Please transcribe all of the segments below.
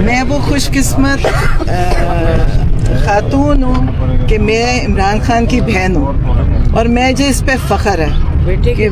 میں وہ خوش قسمت خاتون ہوں کہ میں عمران خان کی بہن ہوں، اور مجھے اس پہ فخر ہے کہ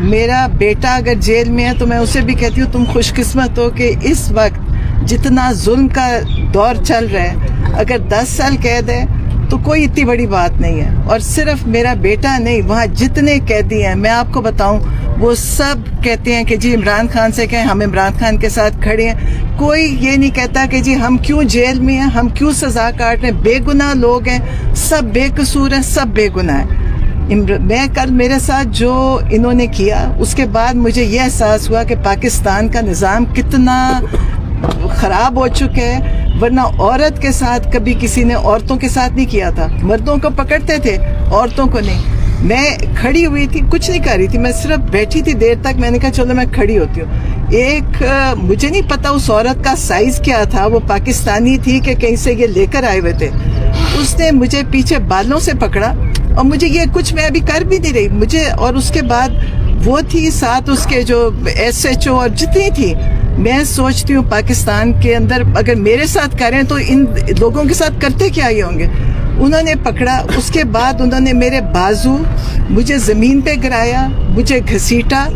میرا بیٹا اگر جیل میں ہے تو میں اسے بھی کہتی ہوں تم خوش قسمت ہو کہ اس وقت جتنا ظلم کا دور چل رہا ہے، اگر 10 سال قید ہے تو کوئی اتنی بڑی بات نہیں ہے۔ اور صرف میرا بیٹا نہیں، وہاں جتنے قیدی ہیں میں آپ کو بتاؤں وہ سب کہتے ہیں کہ جی عمران خان سے کہیں ہم عمران خان کے ساتھ کھڑے ہیں۔ کوئی یہ نہیں کہتا کہ جی ہم کیوں جیل میں ہیں، ہم کیوں سزا کاٹ رہے ہیں۔ بے گناہ لوگ ہیں، سب بے قصور ہیں، سب بے گناہ ہیں۔ میں کل میرے ساتھ جو انہوں نے کیا اس کے بعد مجھے یہ احساس ہوا کہ پاکستان کا نظام کتنا خراب ہو چکا ہے، ورنہ عورت کے ساتھ کبھی کسی نے عورتوں کے ساتھ نہیں کیا تھا، مردوں کو پکڑتے تھے عورتوں کو نہیں۔ میں کھڑی ہوئی تھی، کچھ نہیں کر رہی تھی، میں صرف بیٹھی تھی دیر تک، میں نے کہا چلو میں کھڑی ہوتی ہوں۔ ایک مجھے نہیں پتا اس عورت کا سائز کیا تھا، وہ پاکستانی تھی کہ کہیں سے یہ لے کر آئے ہوئے تھے، اس نے مجھے پیچھے بالوں سے پکڑا اور مجھے یہ کچھ میں ابھی کر بھی نہیں رہی مجھے، اور اس کے بعد وہ تھی ساتھ اس کے جو SHO اور جتنی تھی۔ میں سوچتی ہوں پاکستان کے اندر اگر میرے ساتھ کریں تو ان لوگوں کے ساتھ کرتے کیا ہی ہوں گے۔ انہوں نے پکڑا، اس کے بعد انہوں نے میرے بازو مجھے زمین پہ گرایا، مجھے گھسیٹا،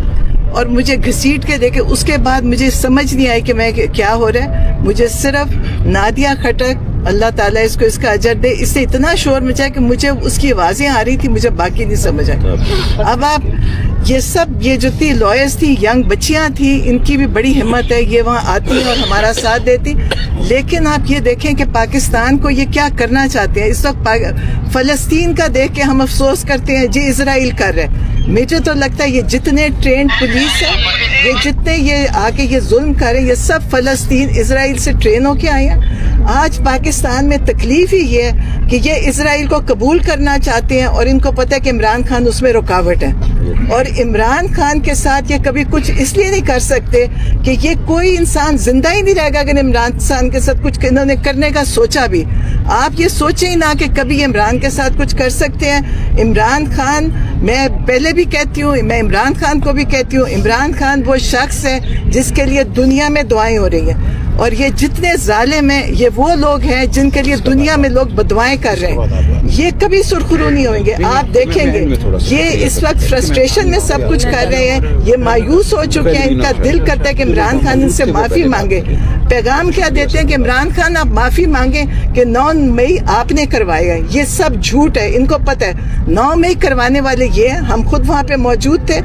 اور مجھے گھسیٹ کے دیکھے اس کے بعد مجھے سمجھ نہیں آئی کہ میں کیا ہو رہا ہے۔ مجھے صرف نادیہ خٹک، اللہ تعالیٰ اس کو اس کا اجر دے، اس سے اتنا شور مچا کہ مجھے اس کی آوازیں آ رہی تھی، مجھے باقی نہیں سمجھ آئی۔ اب آپ یہ جتنی لائرز تھی، ینگ بچیاں تھیں، ان کی بھی بڑی ہمت ہے، یہ وہاں آتی ہیں اور ہمارا ساتھ دیتی۔ لیکن آپ یہ دیکھیں کہ پاکستان کو یہ کیا کرنا چاہتے ہیں۔ اس وقت فلسطین کا دیکھ کے ہم افسوس کرتے ہیں جی اسرائیل کر رہے۔ مجھے تو لگتا ہے یہ جتنے ٹرینڈ پولیس ہے، یہ جتنے یہ آگے یہ ظلم کر رہے ہیں، یہ سب فلسطین اسرائیل سے ٹرین ہو کے آئے ہیں۔ آج پاکستان میں تکلیف ہی یہ ہے کہ یہ اسرائیل کو قبول کرنا چاہتے ہیں، اور ان کو پتہ ہے کہ عمران خان اس میں رکاوٹ ہے، اور عمران خان کے ساتھ یہ کبھی کچھ اس لیے نہیں کر سکتے کہ یہ کوئی انسان زندہ ہی نہیں رہے گا اگر عمران خان کے ساتھ کچھ انہوں نے کرنے کا سوچا بھی۔ آپ یہ سوچیں ہی نہ کہ کبھی عمران کے ساتھ کچھ کر سکتے ہیں۔ عمران خان، میں پہلے بھی کہتی ہوں، میں عمران خان کو بھی کہتی ہوں، عمران خان وہ شخص ہے جس کے لیے دنیا میں دعائیں ہو رہی ہیں، اور یہ جتنے ظالم ہیں یہ وہ لوگ ہیں جن کے لیے دنیا میں لوگ بددعائیں کر رہے ہیں۔ یہ کبھی سرخرو نہیں ہوئیں گے، آپ دیکھیں گے یہ اس وقت فرسٹریشن میں سب کچھ کر رہے ہیں، یہ مایوس ہو چکے ہیں، ان کا دل کرتا ہے کہ عمران خان ان سے معافی مانگے۔ پیغام کیا دیتے ہیں کہ عمران خان آپ معافی مانگیں کہ 9 مئی آپ نے کروایا ہے۔ یہ سب جھوٹ ہے، ان کو پتہ ہے 9 مئی کروانے والے یہ ہیں، ہم خود وہاں پہ موجود تھے۔